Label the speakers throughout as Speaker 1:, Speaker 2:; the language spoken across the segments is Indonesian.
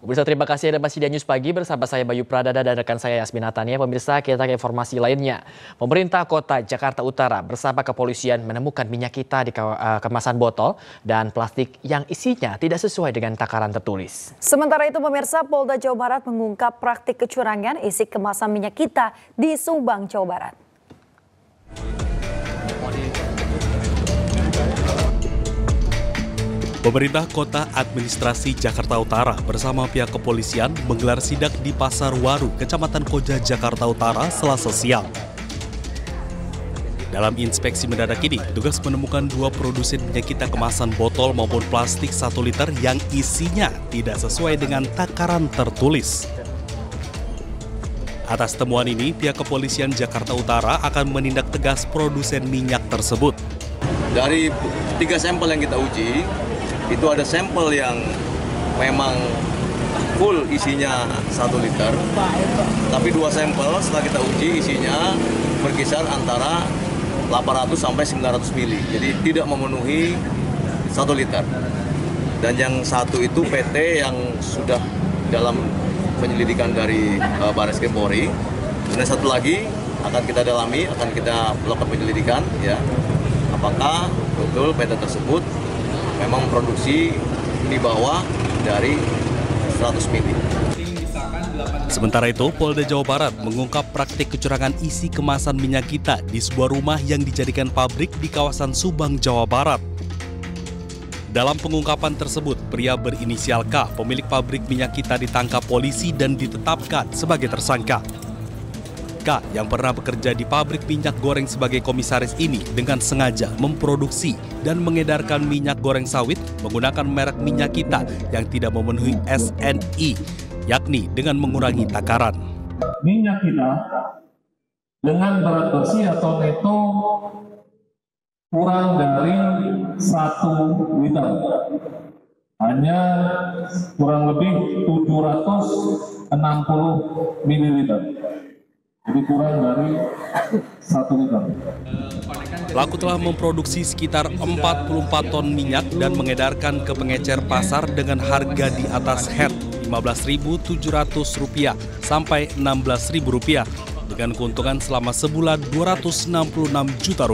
Speaker 1: Pemirsa, terima kasih Anda masih di News Pagi bersama saya Bayu Pradana dan rekan saya Yasmin Natania. Pemirsa, kita ke informasi lainnya. Pemerintah Kota Jakarta Utara bersama kepolisian menemukan minyak kita di kemasan botol dan plastik yang isinya tidak sesuai dengan takaran tertulis.
Speaker 2: Sementara itu pemirsa, Polda Jawa Barat mengungkap praktik kecurangan isi kemasan minyak kita di Subang, Jawa Barat.
Speaker 3: Pemerintah Kota Administrasi Jakarta Utara bersama pihak kepolisian menggelar sidak di Pasar Waru, Kecamatan Koja, Jakarta Utara, Selasa siang. Dalam inspeksi mendadak ini, petugas menemukan 2 produsen minyak kita kemasan botol maupun plastik 1 liter yang isinya tidak sesuai dengan takaran tertulis. Atas temuan ini, pihak kepolisian Jakarta Utara akan menindak tegas produsen minyak tersebut.
Speaker 4: Dari 3 sampel yang kita uji, itu ada sampel yang memang full isinya 1 liter, tapi 2 sampel setelah kita uji isinya berkisar antara 800 sampai 900 mili, jadi tidak memenuhi 1 liter. Dan yang satu itu PT yang sudah dalam penyelidikan dari Barreskrim Polri. Dan satu lagi akan kita dalami, akan kita melakukan penyelidikan, ya, apakah betul PT tersebut memang produksi di bawah dari 100 mili.
Speaker 3: Sementara itu, Polda Jawa Barat mengungkap praktik kecurangan isi kemasan minyak kita di sebuah rumah yang dijadikan pabrik di kawasan Subang, Jawa Barat. Dalam pengungkapan tersebut, pria berinisial K, pemilik pabrik minyak kita, ditangkap polisi dan ditetapkan sebagai tersangka. K yang pernah bekerja di pabrik minyak goreng sebagai komisaris ini dengan sengaja memproduksi dan mengedarkan minyak goreng sawit menggunakan merek minyak kita yang tidak memenuhi SNI, yakni dengan mengurangi takaran.
Speaker 5: Minyak kita dengan berat bersih atau neto kurang dari 1 liter, hanya kurang lebih 760 ml. Jadi kurang dari 1 liter.
Speaker 3: Pelaku telah memproduksi sekitar 44 ton minyak dan mengedarkan ke pengecer pasar dengan harga di atas head Rp15.700 sampai Rp16.000 dengan keuntungan selama sebulan Rp266 juta.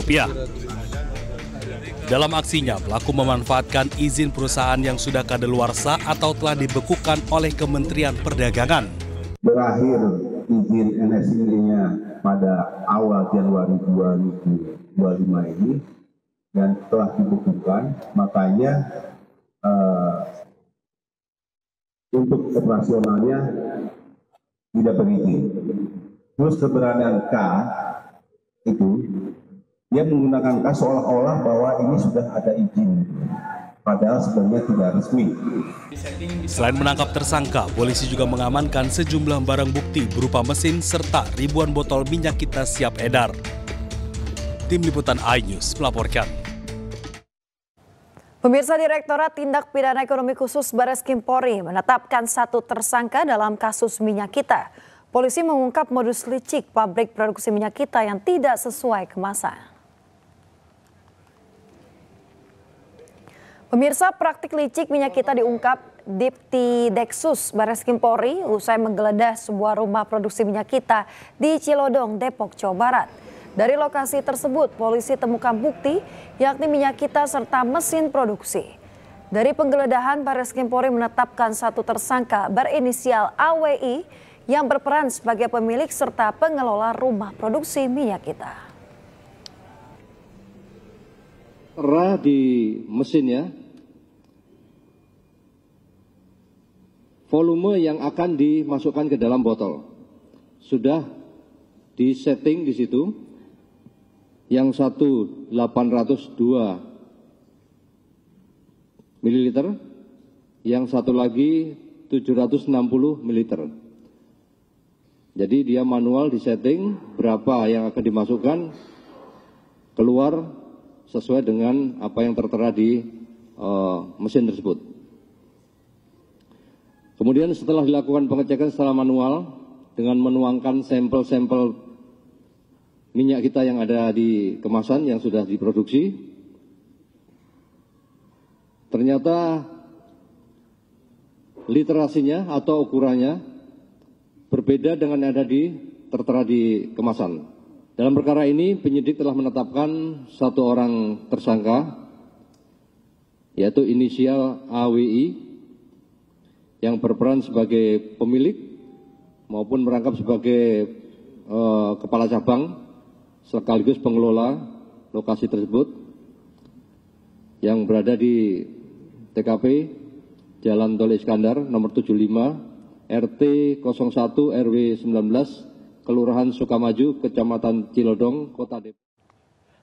Speaker 3: Dalam aksinya, pelaku memanfaatkan izin perusahaan yang sudah kadaluarsa atau telah dibekukan oleh Kementerian Perdagangan.
Speaker 6: Berakhir izin NSI-nya pada awal Januari 2025 ini dan telah dibekukan, makanya untuk operasionalnya tidak berizin. Terus keberanian K itu dia menggunakan K seolah-olah bahwa ini sudah ada izin, padahal sebenarnya tidak resmi.
Speaker 3: Selain menangkap tersangka, polisi juga mengamankan sejumlah barang bukti berupa mesin serta ribuan botol minyak kita siap edar. Tim Liputan iNews melaporkan.
Speaker 2: Pemirsa, Direktorat Tindak Pidana Ekonomi Khusus Barreskrim Polri menetapkan 1 tersangka dalam kasus minyak kita. Polisi mengungkap modus licik pabrik produksi minyak kita yang tidak sesuai kemasan. Pemirsa, praktik licik minyak kita diungkap Diptideksus Barreskrim Polri usai menggeledah sebuah rumah produksi minyak kita di Cilodong, Depok, Jawa Barat. Dari lokasi tersebut, polisi temukan bukti yakni minyak kita serta mesin produksi. Dari penggeledahan, Barreskrim Polri menetapkan 1 tersangka berinisial AWI yang berperan sebagai pemilik serta pengelola rumah produksi minyak kita.
Speaker 7: Di mesinnya, volume yang akan dimasukkan ke dalam botol sudah disetting di situ. Yang satu 802 ml, yang satu lagi 760 ml. Jadi dia manual disetting berapa yang akan dimasukkan, keluar sesuai dengan apa yang tertera di mesin tersebut. Kemudian setelah dilakukan pengecekan secara manual dengan menuangkan sampel-sampel minyak kita yang ada di kemasan yang sudah diproduksi, ternyata literasinya atau ukurannya berbeda dengan yang ada tertera di kemasan. Dalam perkara ini, penyidik telah menetapkan satu orang tersangka, yaitu inisial AWI, yang berperan sebagai pemilik maupun merangkap sebagai kepala cabang sekaligus pengelola lokasi tersebut yang berada di TKP Jalan Tol Iskandar nomor 75 RT 01 RW 19 Kelurahan Sukamaju, Kecamatan Cilodong, Kota Depok.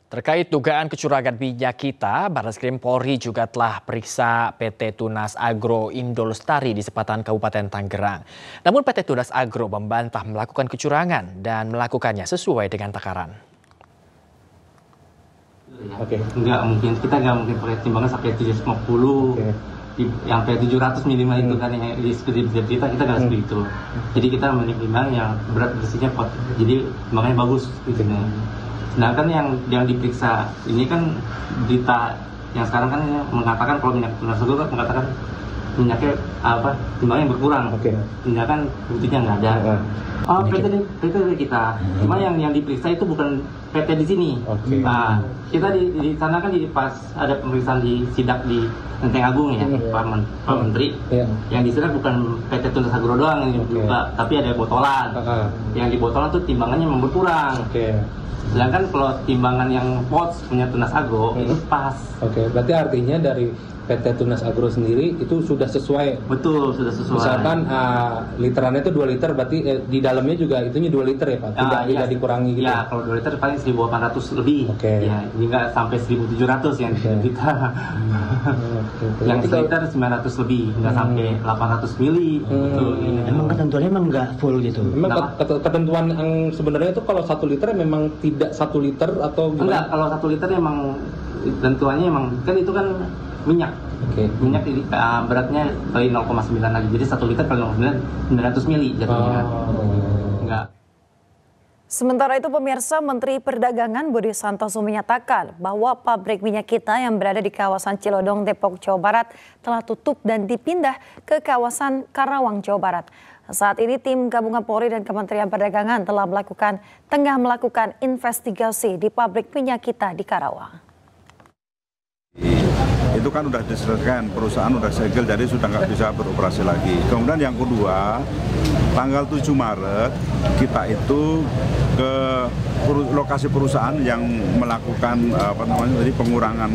Speaker 1: Terkait dugaan kecurangan minyak kita, Barreskrim Polri juga telah periksa PT Tunas Agro Indolestari di Sepatan Kabupaten Tangerang. Namun PT Tunas Agro membantah melakukan kecurangan dan melakukannya sesuai dengan takaran.
Speaker 8: Oke. Kita nggak mungkin pakai timbangan sampai 750. Yang sampai 700 minimal itu kan yang di kita nggak seperti itu. Jadi kita menimbang yang berat bersihnya pot. Jadi makanya bagus gitu. Sedangkan yang diperiksa ini kan berita yang sekarang kan mengatakan kalau minyak Tunas Agro kan mengatakan minyaknya timbangnya berkurang. Sedangkan buktinya nggak ada. PT kita. Cuma yang diperiksa itu bukan PT di sini. Nah, kita di sana kan pas ada pemeriksaan di sidak di Lenteng Agung ya, Pak Menteri. Yang disidak bukan PT Tunas Agro doang yang juga, tapi ada botolan. Yang di botolan tuh timbangannya memang berkurang. Sedangkan kalau timbangan yang POTS punya Tunas Agro itu pas.
Speaker 9: Berarti artinya dari PT Tunas Agro sendiri itu sudah sesuai.
Speaker 8: Betul, sudah sesuai.
Speaker 9: Misalkan literannya itu 2 liter, berarti di dalamnya juga itunya 2 liter ya Pak? Tidak dikurangi gitu?
Speaker 8: Ya, kalau 2 liter paling 1.800 lebih. Ya, nggak sampai 1.700 yang kita. Yang 1 liter 900 lebih, nggak sampai 800 mili.
Speaker 10: Emang ketentuannya emang nggak full gitu?
Speaker 9: Memang ketentuan yang sebenarnya itu kalau 1 liter memang tidak 1 liter atau gimana?
Speaker 8: Enggak, kalau 1 liter emang tentuannya emang kan itu kan minyak. Minyak beratnya kali 0,9 lagi. Jadi 1 liter kali 0,9 900 mili jatuhnya. Enggak.
Speaker 2: Sementara itu pemirsa, Menteri Perdagangan Budi Santoso menyatakan bahwa pabrik minyak kita yang berada di kawasan Cilodong, Depok, Jawa Barat telah tutup dan dipindah ke kawasan Karawang, Jawa Barat. Saat ini tim gabungan Polri dan Kementerian Perdagangan tengah melakukan investigasi di pabrik minyak kita di Karawang.
Speaker 6: Itu kan udah diselesaikan, perusahaan udah segel, jadi sudah nggak bisa beroperasi lagi. Kemudian yang kedua, tanggal 7 Maret kita itu ke lokasi perusahaan yang melakukan pengurangan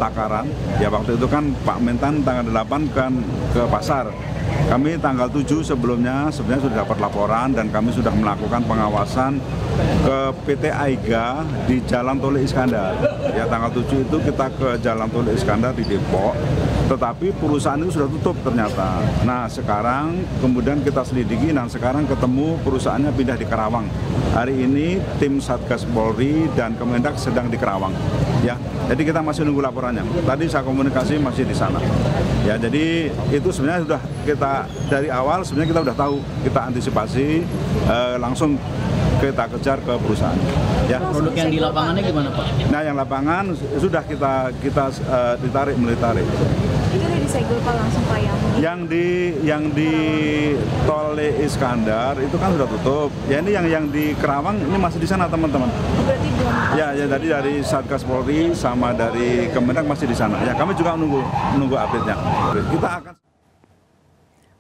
Speaker 6: takaran. Ya waktu itu kan Pak Mentan tanggal 8 kan ke pasar. Kami tanggal 7 sebelumnya sebenarnya sudah dapat laporan dan kami sudah melakukan pengawasan ke PT Aiga di Jalan Tol Iskandar. Ya tanggal 7 itu kita ke Jalan Tol Iskandar di Depok, tetapi perusahaan itu sudah tutup ternyata. Nah sekarang kemudian kita selidiki dan sekarang ketemu perusahaannya pindah di Karawang. Hari ini tim Satgas Polri dan Kemendak sedang di Karawang. Ya, jadi kita masih nunggu laporannya. Tadi saya komunikasi masih di sana. Ya, jadi itu sebenarnya sudah kita dari awal sebenarnya kita sudah tahu, kita antisipasi langsung kita kejar ke perusahaan. Ya.
Speaker 10: Produk yang di lapangannya gimana Pak?
Speaker 6: Nah, yang lapangan sudah kita ditarik.
Speaker 11: Itu udah disegel Pak langsung Pak
Speaker 6: yang di Tol Iskandar itu kan sudah tutup. Ya ini yang di Karawang ini masih di sana teman-teman.
Speaker 11: Berarti belum.
Speaker 6: Ya tadi dari Satgas Polri sama dari Kemendak masih di sana. Ya kami juga nunggu update-nya. Kita akan.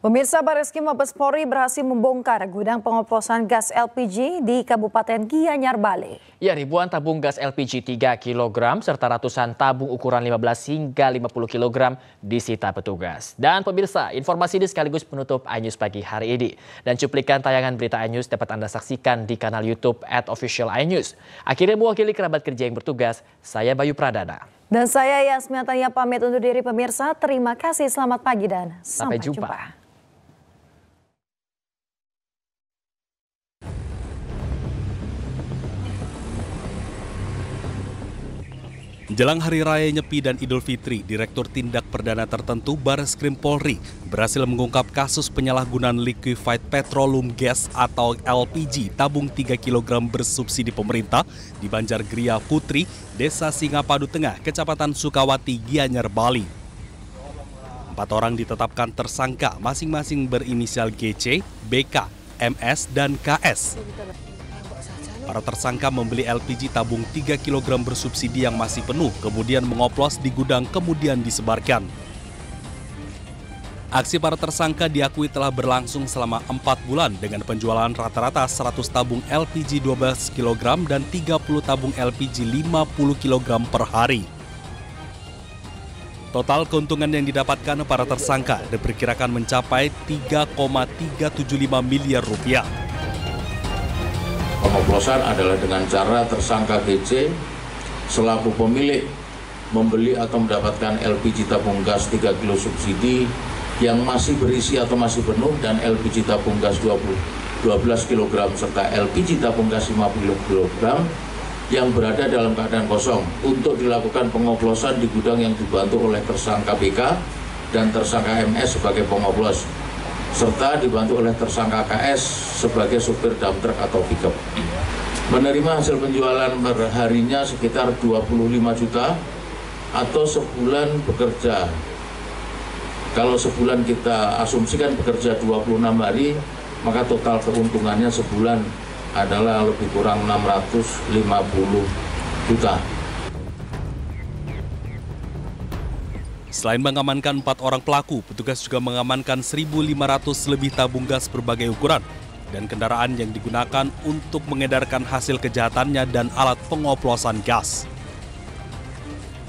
Speaker 2: Pemirsa, Barreskrim Mabes Polri berhasil membongkar gudang pengoplosan gas LPG di Kabupaten Gianyar Bali.
Speaker 1: Ya, ribuan tabung gas LPG 3 kg serta ratusan tabung ukuran 15 hingga 50 kg disita petugas. Dan pemirsa, informasi ini sekaligus penutup iNews pagi hari ini. Dan cuplikan tayangan berita iNews dapat Anda saksikan di kanal YouTube @official iNews. Akhirnya mewakili kerabat kerja yang bertugas, saya Bayu Pradana.
Speaker 2: Dan saya Yasmin Natania pamit undur diri pemirsa. Terima kasih, selamat pagi dan sampai jumpa.
Speaker 3: Jelang Hari Raya Nyepi dan Idul Fitri, Direktur Tindak Perdana Tertentu Barreskrim Polri berhasil mengungkap kasus penyalahgunaan liquefied petroleum gas atau LPG tabung 3 kg bersubsidi pemerintah di Banjargria Putri, Desa Singapadu Tengah, Kecamatan Sukawati, Gianyar Bali. 4 orang ditetapkan tersangka masing-masing berinisial GC, BK, MS, dan KS. Para tersangka membeli LPG tabung 3 kg bersubsidi yang masih penuh, kemudian mengoplos di gudang kemudian disebarkan. Aksi para tersangka diakui telah berlangsung selama 4 bulan dengan penjualan rata-rata 100 tabung LPG 12 kg dan 30 tabung LPG 50 kg per hari. Total keuntungan yang didapatkan para tersangka diperkirakan mencapai 3,375 miliar rupiah.
Speaker 12: Pengoplosan adalah dengan cara tersangka GC selaku pemilik membeli atau mendapatkan LPG tabung gas 3 kg subsidi yang masih berisi atau masih penuh dan LPG tabung gas 12 kg serta LPG tabung gas 50 kg yang berada dalam keadaan kosong untuk dilakukan pengoplosan di gudang yang dibantu oleh tersangka BK dan tersangka MS sebagai pengoplos serta dibantu oleh tersangka KS sebagai supir dump truck atau pickup. Menerima hasil penjualan perharinya sekitar 25 juta atau sebulan bekerja. Kalau sebulan kita asumsikan bekerja 26 hari, maka total keuntungannya sebulan adalah lebih kurang 650 juta.
Speaker 3: Selain mengamankan 4 orang pelaku, petugas juga mengamankan 1.500 lebih tabung gas berbagai ukuran dan kendaraan yang digunakan untuk mengedarkan hasil kejahatannya dan alat pengoplosan gas.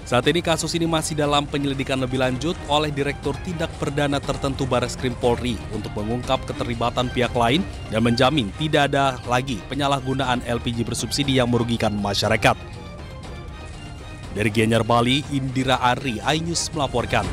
Speaker 3: Saat ini kasus ini masih dalam penyelidikan lebih lanjut oleh Direktur Tindak Perdana Tertentu Bareskrim Polri untuk mengungkap keterlibatan pihak lain dan menjamin tidak ada lagi penyalahgunaan LPG bersubsidi yang merugikan masyarakat. Dari Gianyar, Bali, Indira Ari, iNews melaporkan.